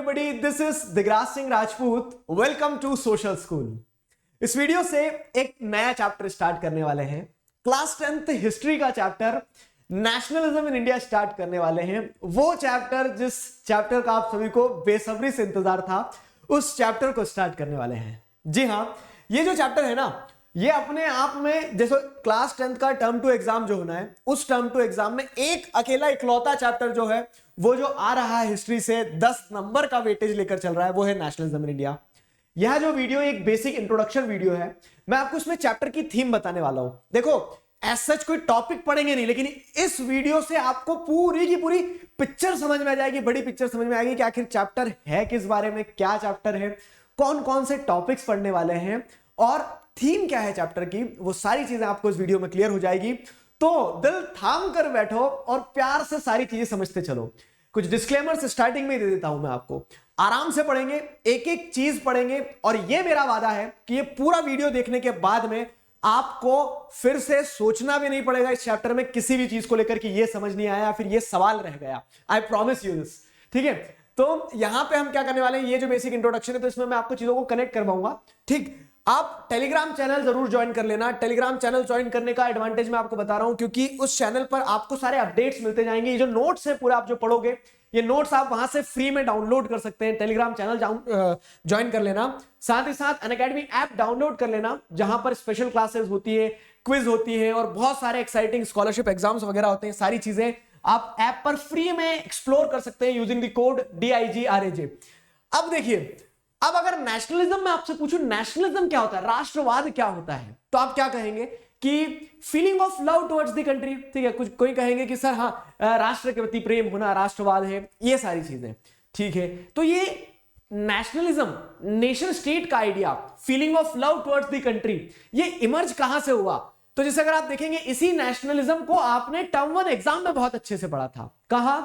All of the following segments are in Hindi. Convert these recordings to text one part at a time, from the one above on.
everybody, this is Digraj Singh Rajput. Welcome to social school. इस वीडियो से एक नया चैप्टर स्टार्ट करने वाले हैं. क्लास 10th हिस्ट्री का chapter nationalism in India start करने वाले हैं. वो चैप्टर जिस चैप्टर का आप सभी को बेसब्री से इंतजार था, उस चैप्टर को स्टार्ट करने वाले हैं. जी हाँ, ये जो चैप्टर है ना, ये अपने आप में जैसे क्लास 10th का टर्म टू एग्जाम जो होना है, उस टर्म टू एग्जाम में एक अकेला इकलौता चैप्टर जो है वो जो आ रहा है हिस्ट्री से 10 नंबर का वेटेज लेकर चल रहा है, वो है नेशनलिज्म इन इंडिया. यह जो वीडियो एक बेसिक इंट्रोडक्शन वीडियो है. मैं आपको इसमें चैप्टर की थीम बताने वाला हूं. देखो, एज सच कोई टॉपिक पढ़ेंगे नहीं, लेकिन इस वीडियो से आपको पूरी की पूरी पिक्चर समझ में आ जाएगी, बड़ी पिक्चर समझ में आएगी कि आखिर चैप्टर है किस बारे में, क्या चैप्टर है, कौन कौन से टॉपिक्स पढ़ने वाले हैं और थीम क्या है चैप्टर की. वो सारी चीजें आपको इस वीडियो में क्लियर हो जाएगी. तो दिल थाम कर बैठो और प्यार से सारी चीजें समझते चलो. कुछ डिस्क्लेमर्स स्टार्टिंग में दे देता हूं मैं आपको. आराम से पढ़ेंगे, एक एक चीज पढ़ेंगे, और ये मेरा वादा है कि ये पूरा वीडियो देखने के बाद में आपको फिर से सोचना भी नहीं पड़ेगा इस चैप्टर में किसी भी चीज को लेकर कि ये समझ नहीं आया, फिर ये सवाल रह गया. I promise you this. ठीक है, तो यहां पे हम क्या करने वाले हैं, ये जो बेसिक इंट्रोडक्शन है, तो इसमें मैं आपको चीजों को कनेक्ट करवाऊंगा. ठीक, आप टेलीग्राम चैनल जरूर ज्वाइन कर लेना. टेलीग्राम चैनल ज्वाइन करने का एडवांटेज मैं आपको बता रहा हूं, क्योंकि उस चैनल पर आपको सारे अपडेट्स मिलते जाएंगे. ये जो नोट्स है पूरा आप जो पढ़ोगे, ये नोट्स आप वहां से फ्री में डाउनलोड कर सकते हैं. टेलीग्राम चैनल ज्वाइन कर लेना. साथ ही साथ अनअकैडमी ऐप डाउनलोड कर लेना, जहां पर स्पेशल क्लासेस होती है, क्विज होती है और बहुत सारे एक्साइटिंग स्कॉलरशिप एग्जाम्स वगैरह होते हैं. सारी चीजें आप ऐप पर फ्री में एक्सप्लोर कर सकते हैं यूजिंग द कोड DIGRAJ. अब देखिए, अब अगर नेशनलिज्म में आपसे पूछूं नेशनलिज्म क्या होता है, राष्ट्रवाद क्या होता है, तो आप क्या कहेंगे कि feeling of love towards the country. ठीक है, कुछ कोई कहेंगे कि सर हाँ, राष्ट्र के प्रति प्रेम होना राष्ट्रवाद है, ये सारी चीजें. ठीक है, तो ये नेशनलिज्म, नेशन स्टेट का idea, feeling of love towards the country, ये इमर्ज कहां से हुआ. तो जैसे अगर आप देखेंगे, इसी नेशनलिज्म को आपने टर्म 1 एग्जाम में बहुत अच्छे से पढ़ा था. कहा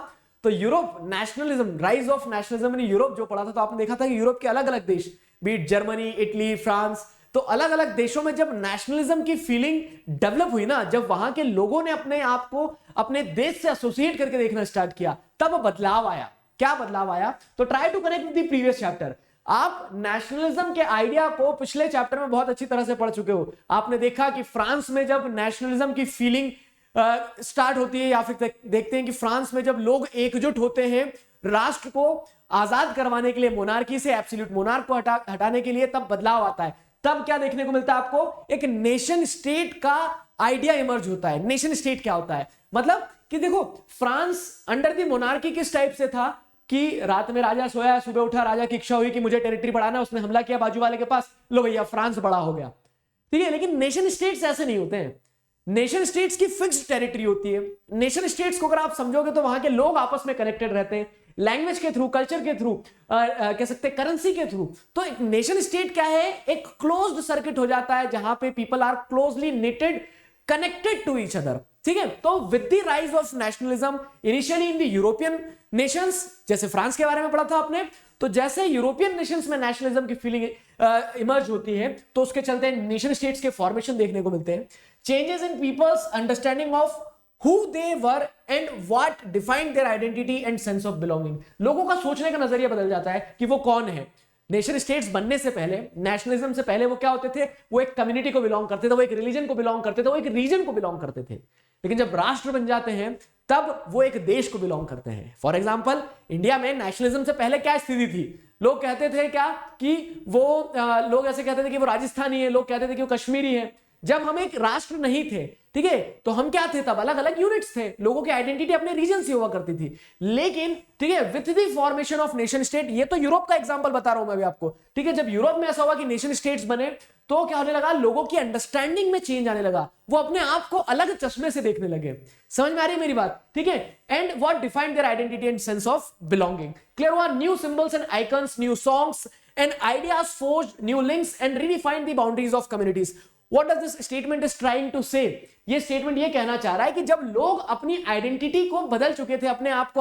तो Europe, nationalism, rise of nationalism in Europe जो पढ़ा था, तो आपने देखा था कि यूरोप के अलग अलग देश, बीट जर्मनी, इटली, फ्रांस, तो अलग अलग देशों में जब नेशनलिज्म की फीलिंग डेवलप हुई ना, जब वहां के लोगों ने अपने आप को अपने देश से एसोसिएट करके देखना स्टार्ट किया, तब बदलाव आया. क्या बदलाव आया, तो try to connect with the previous chapter. आप नेशनलिज्म के आइडिया को पिछले चैप्टर में बहुत अच्छी तरह से पढ़ चुके हो. आपने देखा कि फ्रांस में जब नेशनलिज्म की फीलिंग स्टार्ट होती है, या फिर देखते हैं कि फ्रांस में जब लोग एकजुट होते हैं राष्ट्र को आजाद करवाने के लिए, मोनार्की से एब्सोल्यूट मोनार्क को हटाने के लिए, तब बदलाव आता है. तब क्या देखने को मिलता है आपको, एक नेशन स्टेट का आइडिया इमर्ज होता है. नेशन स्टेट क्या होता है, मतलब कि देखो, फ्रांस अंडर द मोनार्की किस टाइप से था कि रात में राजा सोया, सुबह उठा, राजा की इच्छा हुई कि मुझे टेरिटरी बढ़ाना, उसने हमला किया बाजू वाले के पास, लो भैया फ्रांस बड़ा हो गया. ठीक है, लेकिन नेशन स्टेट्स ऐसे नहीं होते हैं. नेशन स्टेट्स की फिक्स्ड टेरिटरी होती है. नेशन स्टेट्स को अगर आप समझोगे तो वहां के लोग आपस में कनेक्टेड रहते हैं, लैंग्वेज के थ्रू, कल्चर के थ्रू, कह सकते हैं करेंसी के थ्रू. तो एक नेशन स्टेट क्या है, एक क्लोज्ड सर्किट हो जाता है, जहां पे people are closely knitted, connected to each other. ठीक है, तो with the rise of nationalism initially in the European nations, जैसे फ्रांस के बारे में पढ़ा था आपने, तो जैसे यूरोपियन नेशंस में नेशनलिज्म की फीलिंग इमर्ज होती है, तो उसके चलते नेशन स्टेट्स के फॉर्मेशन देखने को मिलते हैं. Changes in people's understanding of who they were and what defined their identity and sense of belonging. लोगों का सोचने का नजरिया बदल जाता है कि वो कौन है. नेशन स्टेट्स बनने से पहले, नेशनलिज्म से पहले वो क्या होते थे, वो एक कम्युनिटी को बिलोंग करते थे, वो एक रिलीजन को बिलोंग करते थे, वो एक रीजन को बिलोंग करते थे. लेकिन जब राष्ट्र बन जाते हैं, तब वो एक देश को बिलोंग करते हैं. फॉर एग्जाम्पल, इंडिया में नेशनलिज्म से पहले क्या स्थिति थी, लोग कहते थे क्या कि वो लोग ऐसे कहते थे कि वो राजस्थानी है, लोग कहते थे कि वो कश्मीरी है. जब हम एक राष्ट्र नहीं थे, ठीक है, तो हम क्या थे, तब अलग अलग यूनिट्स थे, लोगों की आइडेंटिटी अपने रीजन से हुआ करती थी. लेकिन ठीक है, with the formation of nation state, ये तो यूरोप का एग्जांपल बता रहा हूं मैं अभी आपको. ठीक है, जब यूरोप में ऐसा हुआ कि नेशन स्टेट्स बने, तो क्या होने लगा, लोगों की अंडरस्टैंडिंग में चेंज आने लगा, वो अपने आप को अलग चश्मे से देखने लगे. समझ में आ रही है मेरी बात. ठीक है, and what defined their identity and sense of belonging. Clear हुआ. New symbols and icons, new songs and ideas forged new links and redefined the boundaries of communities. What does this statement is trying to say? ये स्टेटमेंट ये कहना चाह रहा है कि जब लोग अपनी आइडेंटिटी को बदल चुके थे, अपने आप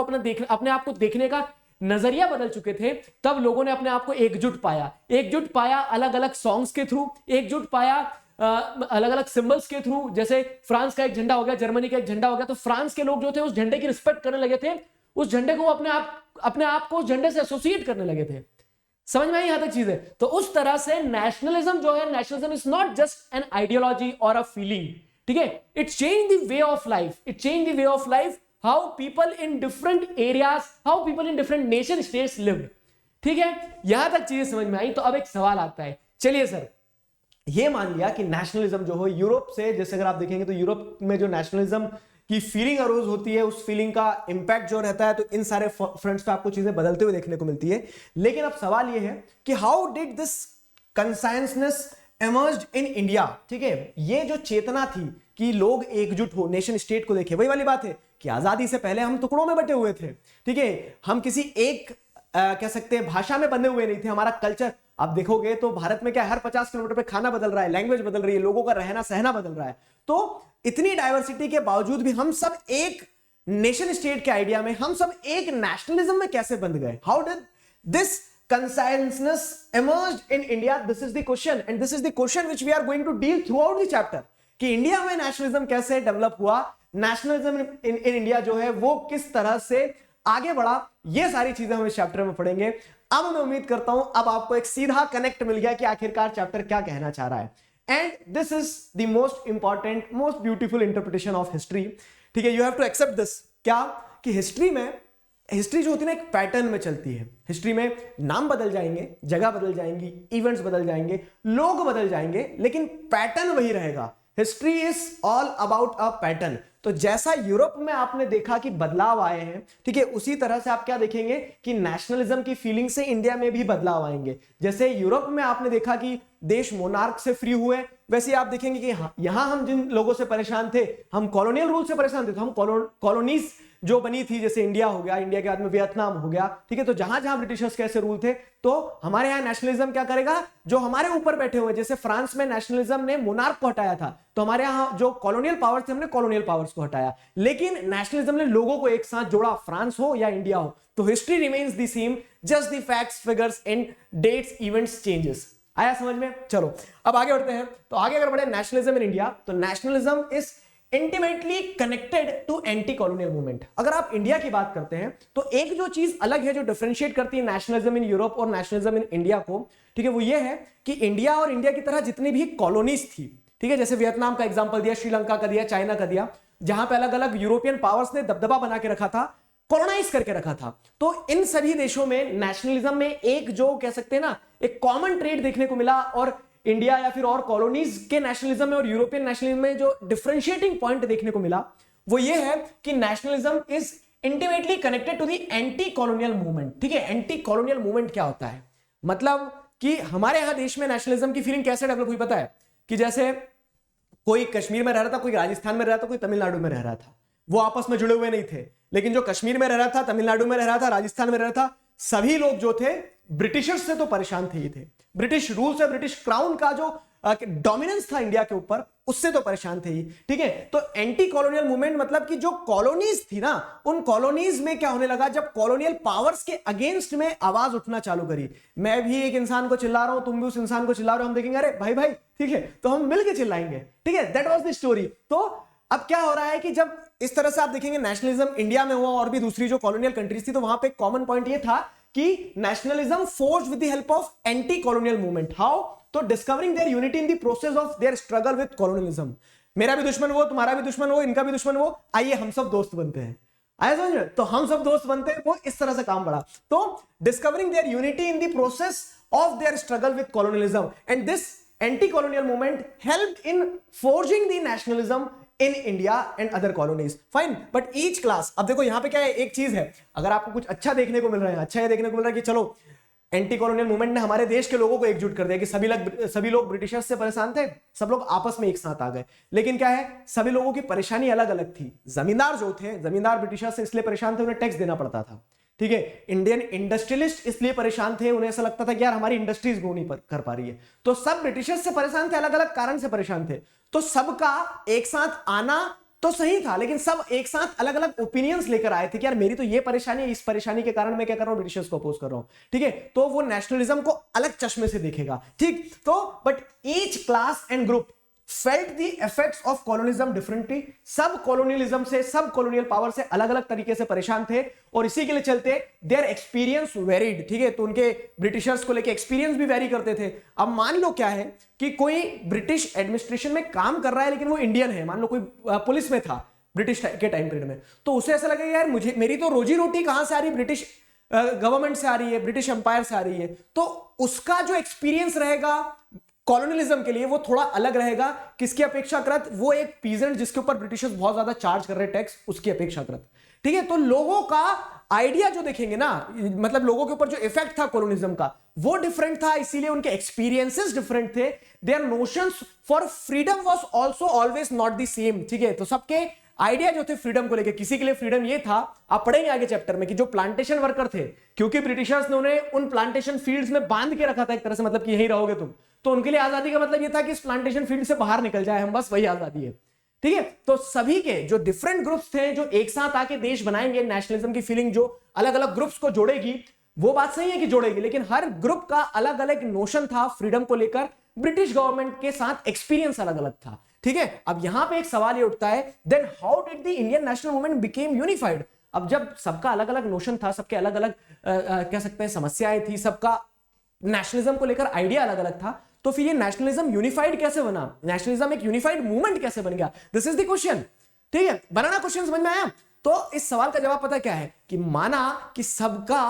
को देखने का नजरिया बदल चुके थे, तब लोगों ने अपने आप को एकजुट पाया अलग अलग सॉन्ग्स के थ्रू, एकजुट पाया अलग अलग सिंबल्स के थ्रू. जैसे फ्रांस का एक झंडा हो गया, जर्मनी का एक झंडा हो गया, तो फ्रांस के लोग जो थे उस झंडे की रिस्पेक्ट करने लगे थे, उस झंडे को वो अपने आप को उस झंडे से एसोसिएट करने लगे थे। समझ में आई यहां तक चीज है? तो उस तरह से नेशनलिज्म जो है, nationalism is not just an ideology और अ फीलिंग, ठीक है, it change the way of life, it change the way of life, how people in different areas, how people in different nation states lived. ठीक है, यहां तक चीजें समझ में आई। तो अब एक सवाल आता है, चलिए सर, ये मान लिया कि नेशनलिज्म जो हो यूरोप से, जैसे अगर आप देखेंगे तो यूरोप में जो नेशनलिज्म की फीलिंग अरोज होती है, उस फीलिंग का इंपैक्ट जो रहता है, तो इन सारे फ्रंट्स पे आपको चीजें बदलते हुए देखने को मिलती है। लेकिन अब सवाल ये है कि how did this consensus emerged in India. ठीक है, ये जो चेतना थी कि लोग एकजुट हो, नेशन स्टेट को देखे, वही वाली बात है कि आजादी से पहले हम टुकड़ों में बटे हुए थे। ठीक है, हम किसी एक कह सकते हैं भाषा में बंधे हुए नहीं थे। हमारा कल्चर आप देखोगे तो भारत में क्या हर 50 किलोमीटर पे खाना बदल रहा है, लैंग्वेज बदल रही है, लोगों का रहना सहना बदल रहा है। तो इतनी डाइवर्सिटी के बावजूद भी हम सब एक नेशन स्टेट के आइडिया में, हम सब एक नेशनलिज्म में कैसे बंध गए? How did this consensus emerged in India? This is the question, and this is the question which we are going to deal throughout the chapter, कि इंडिया में नेशनलिज्म कैसे डेवलप हुआ, नेशनलिज्म इन इंडिया जो है वो किस तरह से आगे बढ़ा। ये सारी चीजें हम इस चैप्टर में पढ़ेंगे। अब मैं उम्मीद करता हूं अब आपको एक सीधा कनेक्ट मिल गया कि आखिरकार चैप्टर क्या कहना चाह रहा है। And this is the most important, most beautiful interpretation of history. ठीक है, you have to accept this, क्या कि हिस्ट्री जो होती है ना, एक पैटर्न में चलती है। हिस्ट्री में नाम बदल जाएंगे, जगह बदल जाएंगी, इवेंट्स बदल जाएंगे, लोग बदल जाएंगे, लेकिन पैटर्न वही रहेगा। History is all about a pattern. तो जैसा यूरोप में आपने देखा कि बदलाव आए हैं, ठीक है, उसी तरह से आप क्या देखेंगे कि नेशनलिज्म की फीलिंग से इंडिया में भी बदलाव आएंगे। जैसे यूरोप में आपने देखा कि देश मोनार्क से फ्री हुए, वैसे आप देखेंगे कि यहां हम जिन लोगों से परेशान थे, हम कॉलोनियल रूल से परेशान थे, तो हम कॉलोनीज जो बनी थी, जैसे इंडिया हो गया, इंडिया के बाद में वियतनाम हो गया, ठीक है, तो जहां जहां ब्रिटिशर्स कैसे रूल थे, तो हमारे यहां नेशनलिज्म क्या करेगा, जो हमारे ऊपर बैठे हुए, जैसे फ्रांस में नेशनलिज्म ने मोनार्क को हटाया था, तो हमारे यहां जो कॉलोनियल पावर्स थे, हमने कॉलोनियल पावर्स को हटाया, लेकिन नेशनलिज्म ने लोगों को एक साथ जोड़ा, फ्रांस हो या इंडिया हो। तो history remains the same, just the facts, figures and dates, events changes. आया समझ में? चलो अब आगे बढ़ते हैं। तो आगे अगर बढ़े नेशनलिज्म इन इंडिया, तो nationalism is intimately connected to anti colonial movement. अगर आप इंडिया की बात करते हैं तो एक जो चीज अलग है, जो डिफरेंशिएट करती है नेशनलिज्म इन यूरोप और नेशनलिज्म इन इंडिया को, ठीक है, वो ये है कि इंडिया और इंडिया की तरह जितनी भी कॉलोनीज थी, ठीक है, जैसे वियतनाम का एग्जांपल दिया, श्रीलंका का दिया, चाइना का दिया, जहां पे अलग अलग यूरोपियन पावर्स ने दबदबा बना के रखा था, कॉलोनाइज करके रखा था, तो इन सभी देशों में नेशनलिज्म में एक जो कह सकते हैं ना, एक कॉमन ट्रेड देखने को मिला। और इंडिया या फिर और कॉलोनीज के नेशनलिज्म में और यूरोपियन नेशनलिज्म में जो डिफरेंशिएटिंग पॉइंट देखने को मिला, वो ये है कि nationalism is intimately connected to the anti colonial movement. ठीक है, एंटी कॉलोनियल मूवमेंट क्या होता है? मतलब कि हमारे यहां देश में नेशनलिज्म की फीलिंग कैसे डेवलप हुई पता है? कि जैसे कोई कश्मीर में रह रहा था, कोई राजस्थान में रह रहा था, कोई तमिलनाडु में रह रहा था, वो आपस में जुड़े हुए नहीं थे, लेकिन जो कश्मीर में रह रहा था, तमिलनाडु में रह रहा था, राजस्थान में रह रहा था, सभी लोग जो थे ब्रिटिशर्स से तो परेशान थे ही थे, ब्रिटिश रूल से, ब्रिटिश क्राउन का जो डोमिनेंस था इंडिया के ऊपर, उससे तो परेशान थे ही। ठीक है, तो एंटी कॉलोनियल मूवमेंट मतलब कि जो कॉलोनीज थी ना, उन कॉलोनीज में क्या होने लगा, जब कॉलोनियल पावर्स के अगेंस्ट में आवाज उठना चालू करी, मैं भी एक इंसान को चिल्ला रहा हूं, तुम भी उस इंसान को चिल्ला रहे हो, हम देखेंगे अरे भाई भाई, ठीक है, तो हम मिलके चिल्लाएंगे। ठीक है, दैट वाज द स्टोरी। तो अब क्या हो रहा है कि जब इस तरह से आप देखेंगे नेशनलिज्म इंडिया में हुआ और भी दूसरी जो कॉलोनियल कंट्रीज थी, तो वहां पे कॉमन पॉइंट ये था कि nationalism forged with the help of anti colonial movement. How? तो discovering their unity in the process of their struggle with colonialism. मेरा भी दुश्मन वो, तुम्हारा भी दुश्मन वो, इनका भी दुश्मन वो, आइए हम सब दोस्त बनते हैं। आया समझ में? तो हम सब दोस्त बनते हैं, वो इस तरह से काम बढ़ा। तो discovering their unity in the process of their struggle with colonialism, and this anti colonial movement helped in forging the nationalism in India and other colonies. Fine, but each class, अब देखो यहां पे क्या है, एक चीज है, अगर आपको कुछ अच्छा देखने को मिल रहा है, अच्छा ये देखने को मिल रहा है कि चलो एंटी कॉलोनियल मूवमेंट ने हमारे देश के लोगों को एकजुट कर दिया, कि सभी लोग ब्रिटिशर्स से परेशान थे, सब लोग आपस में एक साथ आ गए, लेकिन क्या है, सभी लोगों की परेशानी अलग अलग थी। जमींदार जो थे, जमींदार ब्रिटिशर्स से इसलिए परेशान थे, उन्हें टैक्स देना पड़ता था। ठीक है, इंडियन इंडस्ट्रियलिस्ट इसलिए परेशान थे, उन्हें ऐसा लगता था कि यार हमारी इंडस्ट्रीज ग्रो नहीं कर पा रही है। तो सब ब्रिटिशर्स से परेशान थे, अलग अलग कारण से परेशान थे। तो सबका एक साथ आना तो सही था, लेकिन सब एक साथ अलग अलग ओपिनियंस लेकर आए थे कि यार मेरी तो ये परेशानी है, इस परेशानी के कारण मैं क्या कर रहा हूं, ब्रिटिशर्स को अपोज कर रहा हूं। ठीक है, तो वो नेशनलिज्म को अलग चश्मे से देखेगा। ठीक, तो but each class and group felt the effects of colonialism differently, सब कॉलोनियलिज्म से, सब कॉलोनियल पावर से अलग अलग तरीके से परेशान थे और इसी के लिए चलते देयर एक्सपीरियंस वेरीड, ठीक है। तो उनके ब्रिटिशर्स को लेके एक्सपीरियंस भी वेरी करते थे। अब मान लो क्या है कि कोई ब्रिटिश एडमिनिस्ट्रेशन में काम कर रहा है लेकिन वो इंडियन है, मान लो कोई पुलिस में था ब्रिटिश के टाइम पीरियड में, तो उसे ऐसा लगेगा यार मुझे, मेरी तो रोजी रोटी कहां से आ रही है, ब्रिटिश गवर्नमेंट से आ रही है, ब्रिटिश एम्पायर से आ रही है। तो उसका जो एक्सपीरियंस रहेगा कॉलोनियलिज्म के लिए वो थोड़ा अलग रहेगा, किसकी अपेक्षाकृत, वो एक पीजेंट जिसके ऊपर ब्रिटिशर्स बहुत ज्यादा चार्ज कर रहे टैक्स, उसकी अपेक्षाकृत, ठीक है। तो लोगों का आइडिया जो देखेंगे ना, मतलब लोगों के ऊपर जो इफेक्ट था कॉलोनिज्म का वो डिफरेंट था, इसीलिए उनके एक्सपीरियंसेस डिफरेंट थे। Their notions for freedom was also always not the same, ठीक है। तो सबके आइडिया जो थे फ्रीडम को लेके, किसी के लिए फ्रीडम ये था, आप पढ़ेंगे आगे चैप्टर में, कि जो प्लांटेशन वर्कर थे, क्योंकि ब्रिटिशर्स ने उन्हें उन प्लांटेशन फील्ड्स में बांध के रखा था एक तरह से, मतलब कि यहीं रहोगे तुम, तो उनके लिए आजादी का मतलब ये था कि इस प्लांटेशन फील्ड से बाहर निकल जाए हम, बस वही आजादी है, ठीक है। तो सभी के जो डिफरेंट ग्रुप्स थे जो एक साथ आके देश बनाएंगे, नेशनलिज्म की फीलिंग जो अलग अलग ग्रुप्स को जोड़ेगी, वो बात सही है कि जोड़ेगी, लेकिन हर ग्रुप का अलग अलग नोशन था फ्रीडम को लेकर, ब्रिटिश गवर्नमेंट के साथ एक्सपीरियंस अलग अलग था, ठीक है। अब यहां पे एक सवाल ये उठता है, then how did the Indian national movement became unified. अब जब सबका अलग अलग नोशन था, सबके अलग अलग कह सकते हैं समस्याएं थी, सबका नेशनलिज्म को लेकर आइडिया अलग अलग था, तो फिर ये नेशनलिज्म यूनिफाइड कैसे बना, नेशनलिज्म एक यूनिफाइड मूवमेंट कैसे बन गया, दिस इज द क्वेश्चन, ठीक है। बनाना क्वेश्चन समझ में आया। तो इस सवाल का जवाब पता क्या है, कि माना कि सबका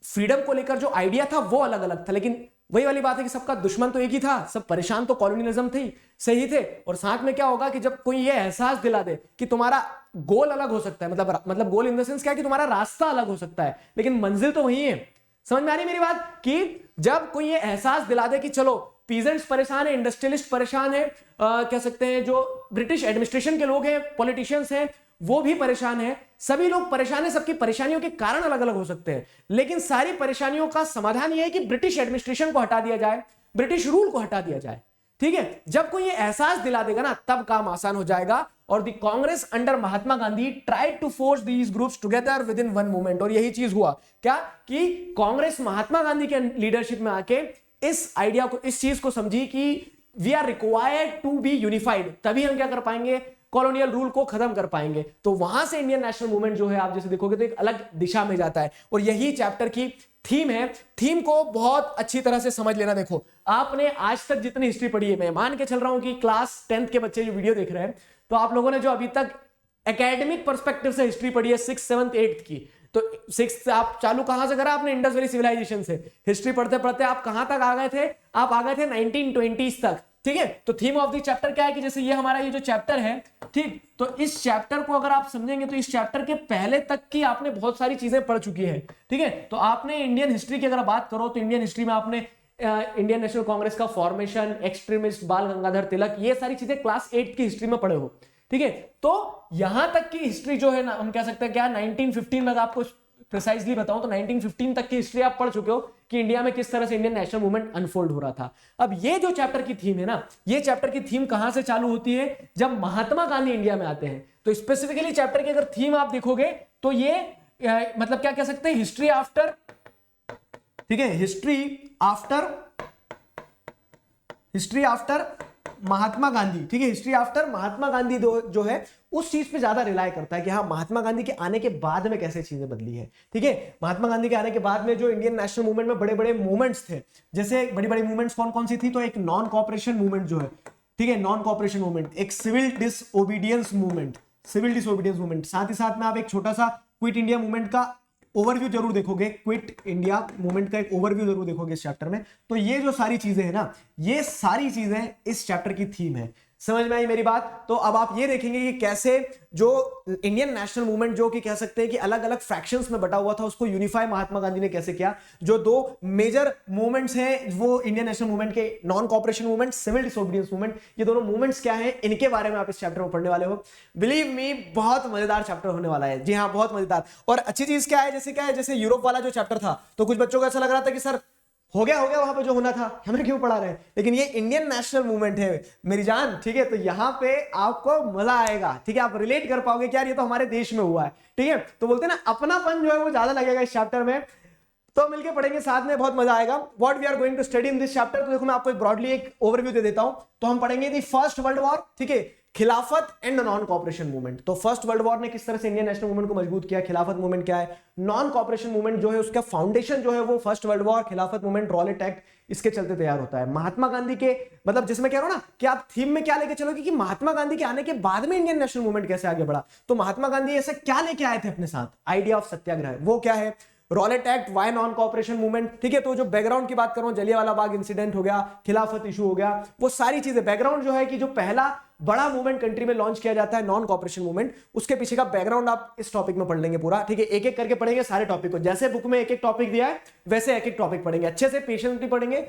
फ्रीडम को लेकर जो आइडिया था वो अलग अलग था, लेकिन वही वाली बात है कि सबका दुश्मन तो एक ही था, सब परेशान तो कॉलोनियलिज्म थी, सही थे। और साथ में क्या होगा कि जब कोई ये एहसास दिला दे कि तुम्हारा गोल अलग हो सकता है, मतलब गोल इन द सेंस क्या है कि तुम्हारा रास्ता अलग हो सकता है, लेकिन मंजिल तो वही है। समझ में आ रही मेरी बात, कि जब कोई ये एहसास दिला दे कि चलो पीजेंट्स परेशान है, इंडस्ट्रियलिस्ट परेशान है, कह सकते हैं जो ब्रिटिश एडमिनिस्ट्रेशन के लोग हैं, पॉलिटिशियंस हैं, वो भी परेशान है, सभी लोग परेशान है, सबकी परेशानियों के कारण अलग अलग हो सकते हैं, लेकिन सारी परेशानियों का समाधान यह है कि ब्रिटिश एडमिनिस्ट्रेशन को हटा दिया जाए, ब्रिटिश रूल को हटा दिया जाए, ठीक है। जब कोई ये एहसास दिला देगा ना, तब काम आसान हो जाएगा। और the Congress under Mahatma Gandhi tried to force these groups together within one movement, और यही चीज हुआ क्या, कि कांग्रेस महात्मा गांधी के लीडरशिप में आके इस आइडिया को, इस चीज को समझी कि we are required to be unified, तभी हम क्या कर पाएंगे, कॉलोनियल रूल को खत्म कर पाएंगे। तो वहां से इंडियन नेशनल मूवमेंट जो है, आप जैसे देखोगे तो एक अलग दिशा में जाता है, और यही चैप्टर की थीम है। थीम को बहुत अच्छी तरह से समझ लेना। देखो, आपने आज तक जितनी हिस्ट्री पढ़ी है, मैं मान के चल रहा हूं कि क्लास 10th के बच्चे जो वीडियो देख रहे हैं, तो आप लोगों ने जो अभी तक एकेडमिक पर्सपेक्टिव से हिस्ट्री पढ़ी है 6th 7th 8th की, तो 6th आप चालू कहां से करा आपने, इंडस वैली सिविलाइजेशन से। हिस्ट्री पढ़ते पढ़ते आप कहां तक आ गए थे, आप आ गए थे 1920s तक, ठीक है। तो थीम ऑफ द चैप्टर क्या है, कि जैसे ये हमारा ये जो चैप्टर है, ठीक, तो इस चैप्टर को अगर आप समझेंगे तो इस चैप्टर के पहले तक की आपने बहुत सारी चीजें पढ़ चुकी है, ठीक है। तो आपने इंडियन हिस्ट्री की अगर बात करो तो इंडियन हिस्ट्री में आपने इंडियन नेशनल कांग्रेस का फॉर्मेशन, एक्सट्रीमिस्ट, बाल गंगाधर तिलक, ये सारी चीजें क्लास 8 की हिस्ट्री में पढ़े हो, ठीक है। तो यहां तक की हिस्ट्री जो है ना, हम कह सकते हैं क्या 1915 में आपको प्रिसाइजली बताऊं तो 1915 तक की हिस्ट्री आप पढ़ चुके हो कि इंडिया में किस तरह से इंडियन नेशनल मूवमेंट अनफोल्ड हो रहा था। अब ये जो चैप्टर की थीम है ना, ये चैप्टर की थीम कहां से चालू होती है, जब महात्मा गांधी इंडिया में आते हैं। तो स्पेसिफिकली चैप्टर की अगर थीम आप देखोगे तो ये मतलब क्या कह सकते हैं, हिस्ट्री आफ्टर, ठीक है, हिस्ट्री आफ्टर महात्मा गांधी, ठीक है। हिस्ट्री आफ्टर महात्मा गांधी जो है उस चीज पे ज्यादा रिलाय करता है कि हाँ, महात्मा गांधी के आने के बाद में कैसे चीजें बदली है, ठीक है। महात्मा गांधी के आने के बाद में जो इंडियन नेशनल मूवमेंट में बड़े बड़े मूवमेंट्स थे, जैसे बड़ी बड़ी मूवमेंट्स कौन कौन सी थी, तो एक नॉन कॉपरेशन मूवमेंट जो है, ठीक है, नॉन कॉपरेशन मूवमेंट, एक सिविल डिसओबीडियंस मूवमेंट, साथ ही साथ में आप एक छोटा सा क्विट इंडिया मूवमेंट का ओवरव्यू जरूर देखोगे, क्विट इंडिया मूवमेंट का एक ओवरव्यू जरूर देखोगे इस चैप्टर में। तो ये जो सारी चीजें हैं ना, ये सारी चीजें इस चैप्टर की थीम है। समझ में आई मेरी बात। तो अब आप ये देखेंगे कि कैसे जो इंडियन नेशनल मूवमेंट जो कि कह सकते हैं कि अलग अलग फ्रैक्शंस में बटा हुआ था, उसको यूनिफाई महात्मा गांधी ने कैसे किया। जो दो मेजर मूवमेंट्स हैं वो इंडियन नेशनल मूवमेंट के, non cooperation movement, civil disobedience movement, ये दोनों मूवमेंट्स क्या हैं, इनके बारे में आप इस चैप्टर में पढ़ने वाले हो। बिलीव मी, बहुत मजेदार चैप्टर होने वाला है। जी हाँ, बहुत मजेदार। और अच्छी चीज क्या है, जैसे यूरोप वाला जो चैप्टर था, तो कुछ बच्चों को ऐसा लग रहा था कि सर हो गया वहां पे जो होना था, हमें क्यों पढ़ा रहे हैं, लेकिन ये इंडियन नेशनल मूवमेंट है मेरी जान, ठीक है। तो यहाँ पे आपको मजा आएगा, ठीक है, आप रिलेट कर पाओगे कि यार ये तो हमारे देश में हुआ है, ठीक है। तो बोलते हैं ना, अपनापन जो है वो ज्यादा लगेगा इस चैप्टर में। तो मिलके पढ़ेंगे साथ में, बहुत मजा आएगा। What we are going to study in this chapter, तो देखो मैं आपको एक ब्रॉडली एक ओवरव्यू दे देता हूं। तो हम पढ़ेंगे दी फर्स्ट वर्ल्ड वॉर, ठीक है, खिलाफत एंड नॉन कॉपरेशन मूवमेंट। तो फर्स्ट वर्ल्ड वॉर ने किस तरह से इंडियन नेशनल मूवमेंट को मजबूत किया, खिलाफत मूवमेंट क्या है, नॉन कॉपरेशन मूवमेंट जो है उसका फाउंडेशन जो है वो फर्स्ट वर्ल्ड वॉर, खिलाफत मूवमेंट, रॉलेट एक्ट, इसके चलते तैयार होता है। महात्मा गांधी के, मतलब जिसमें कह रहा हूं ना कि आप थीम में क्या लेके चलोगे कि महात्मा गांधी के आने के बाद में इंडियन नेशनल मूवमेंट कैसे आगे बढ़ा। तो महात्मा गांधी ऐसा क्या लेके आए थे अपने साथ, आइडिया ऑफ सत्याग्रह, वो क्या है, Rowlatt act, why non cooperation movement, ठीक है। तो जो बैकग्राउंड की बात करूं, जलियांवाला बाग इंसिडेंट हो गया, खिलाफत इशू हो गया, वो सारी चीजें, बैकग्राउंड जो है कि जो पहला बड़ा मूवमेंट कंट्री में लॉन्च किया जाता है नॉन कॉपरेशन मूवमेंट, उसके पीछे का बैकग्राउंड आप इस टॉपिक में पढ़ लेंगे पूरा, ठीक है। एक एक करके पढ़ेंगे सारे टॉपिक को, जैसे बुक में एक एक टॉपिक दिया है वैसे एक एक टॉपिक पढ़ेंगे, अच्छे से पेशेंटली पढ़ेंगे।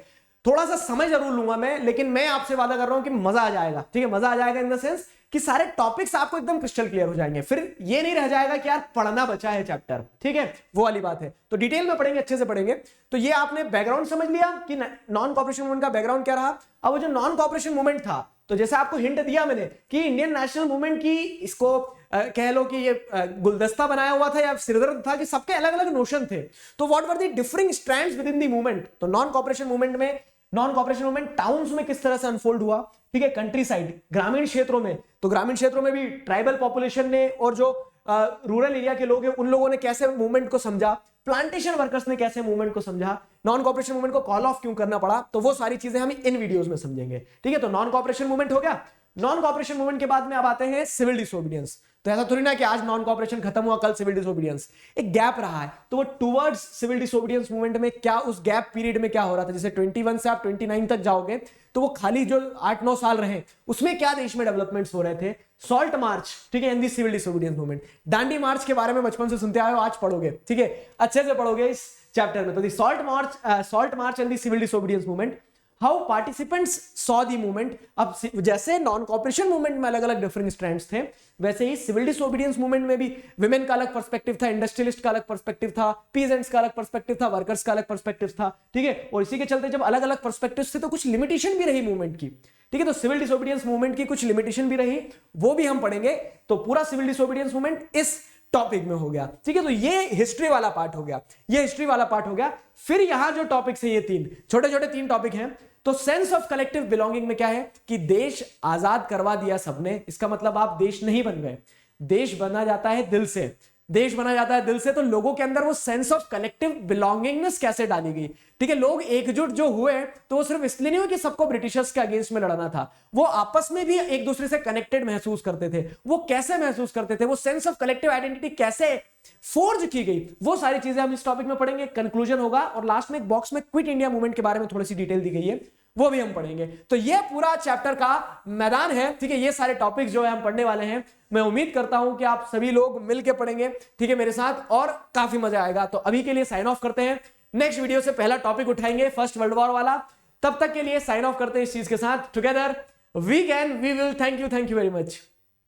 थोड़ा सा समय जरूर लूंगा मैं, लेकिन मैं आपसे वादा कर रहा हूं कि मजा आ जाएगा, ठीक है। मजा आ जाएगा इन द सेंस कि सारे टॉपिक्स आपको एकदम क्रिस्टल क्लियर हो जाएंगे, फिर ये नहीं रह जाएगा कि यार पढ़ना बचा है चैप्टर, ठीक है, वो वाली बात है। तो डिटेल में पढ़ेंगे, अच्छे से पढ़ेंगे। तो ये आपने बैकग्राउंड समझ लिया कि नॉन कॉपरेशन मूवमेंट का बैकग्राउंड क्या रहा। अब वो जो नॉन कॉपरेशन मूवमेंट था, तो जैसे आपको हिंट दिया मैंने कि इंडियन नेशनल मूवमेंट की, इसको कह लो कि ये गुलदस्ता बनाया हुआ था या सिरदर्द था कि सबके अलग अलग नोशन थे। तो what were the differing strands with in the movement. तो नॉन कॉपरेशन मूवमेंट टाउन्स में किस तरह से अनफोल्ड हुआ, ठीक है, कंट्री साइड, ग्रामीण क्षेत्रों में, तो ग्रामीण क्षेत्रों में भी ट्राइबल पॉपुलेशन ने और जो रूरल एरिया के लोग हैं उन लोगों ने कैसे मूवमेंट को समझा, प्लांटेशन वर्कर्स ने कैसे मूवमेंट को समझा, नॉन कॉपरेशन मूवमेंट को कॉल ऑफ क्यों करना पड़ा, तो वो सारी चीजें हम इन वीडियोस में समझेंगे, ठीक है। तो नॉन कॉपरेशन मूवमेंट हो गया। नॉन कॉपरेशन मूवमेंट के बाद में अब आते हैं सिविल डिसोबीडियंस। तो ऐसा थोड़ी ना कि आज नॉन कॉपरेशन खत्म हुआ कल सिविल डिसोबीडियंस, एक गैप रहा है। तो वो टुवर्ड्स सिविल डिसोबीडियंस मूवमेंट में क्या, उस गैप पीरियड में क्या हो रहा था, जैसे 21 से आप 29 तक जाओगे तो वो खाली जो 8-9 साल रहे उसमें क्या देश में डेवलपमेंट्स हो रहे थे। सॉल्ट मार्च, ठीक है, and the civil disobedience movement. Dandi march के बारे में बचपन से सुनते आए हो, आज पढ़ोगे, ठीक है, अच्छे से पढ़ोगे इस चैप्टर में। तो the salt march and the civil disobedience movement, how participants saw the movement. अब जैसे नॉन कॉपरेशन मूवमेंट में अलग अलग डिफरेंट स्ट्रैंड्स थे, वैसे ही सिविल डिसोबीडियंस मूवमेंट में भी विमेन का अलग पर्सपेक्टिव था, इंडस्ट्रियलिस्ट का अलग पर्सपेक्टिव था, पीजेंट्स का अलग पर्सपेक्टिव था, वर्कर्स का अलग पर्सपेक्टिव था, ठीक है। और इसी के चलते जब अलग अलग पर्सपेक्टिव थे तो कुछ लिमिटेशन भी रही मूवमेंट की, ठीक है। तो सिविल डिसोबीडियंस मूवमेंट की कुछ लिमिटेशन भी रही, वो भी हम पढ़ेंगे। तो पूरा सिविल डिसोबीडियंस मूवमेंट इस टॉपिक में हो गया, ठीक है। तो ये हिस्ट्री वाला पार्ट हो गया, ये हिस्ट्री वाला पार्ट हो गया। फिर यहां जो टॉपिक्स है, ये तीन छोटे छोटे 3 टॉपिक हैं। तो सेंस ऑफ कलेक्टिव बिलोंगिंग में क्या है कि देश आजाद करवा दिया सबने, इसका मतलब आप देश नहीं बन गए, देश बना जाता है दिल से, देश बना जाता है दिल से। तो लोगों के अंदर वो सेंस ऑफ कलेक्टिव बिलोंगिंगनेस कैसे डाली गई, ठीक है। लोग एकजुट जो हुए तो वो सिर्फ इसलिए नहीं हुआ कि सबको ब्रिटिशर्स के अगेंस्ट में लड़ना था, वो आपस में भी एक दूसरे से कनेक्टेड महसूस करते थे। वो कैसे महसूस करते थे, वो सेंस ऑफ कलेक्टिव आइडेंटिटी कैसे फोर्ज की गई, वो सारी चीजें हम इस टॉपिक में पढ़ेंगे। कंक्लूजन होगा और लास्ट में एक बॉक्स में क्विट इंडिया मूवमेंट के बारे में थोड़ी सी डिटेल दी गई है, वो भी हम पढ़ेंगे। तो ये पूरा चैप्टर का मैदान है, ठीक है। ये सारे टॉपिक्स जो है हम पढ़ने वाले हैं। मैं उम्मीद करता हूं कि आप सभी लोग मिलकर पढ़ेंगे, ठीक है, मेरे साथ, और काफी मजा आएगा। तो अभी के लिए साइन ऑफ करते हैं, नेक्स्ट वीडियो से पहला टॉपिक उठाएंगे फर्स्ट वर्ल्ड वॉर वाला। तब तक के लिए साइन ऑफ करते हैं इस चीज के साथ, together we can, we will. Thank you very much.